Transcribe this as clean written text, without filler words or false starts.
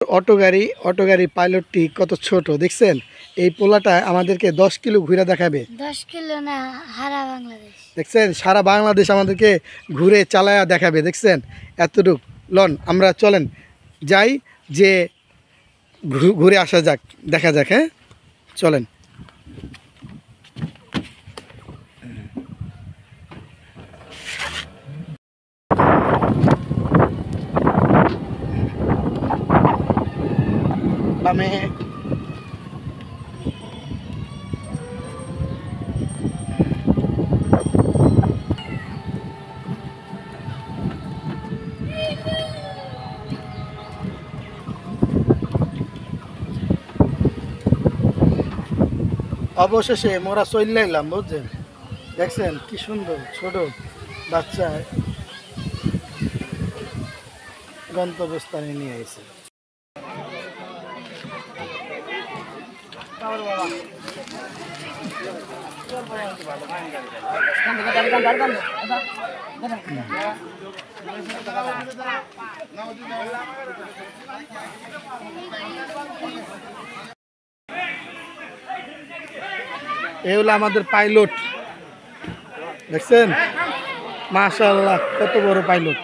Auto গাড়ি পাইলটটি কত ছোট দেখছেন। এই পোলাটা আমাদেরকে 10 কিলো ঘুরে দেখাবে। 10 কিলো না, সারা বাংলাদেশ দেখছেন, সারা বাংলাদেশ আমাদেরকে ঘুরে চালায়া দেখাবে। দেখছেন এতটুক। লন আমরা চলেন যাই, যে ঘুরে আসা যাক, দেখা যাক। হ্যাঁ চলেন। বামে অবশেষে মোরা চলে এলাম, বুঝছেন। দেখছেন কি সুন্দর ছোট বাচ্চা গন্তব্যস্থানে নিয়ে এসে। এই হলো আমাদের পাইলট, দেখছেন মাশাআল্লাহ কত বড় পাইলট।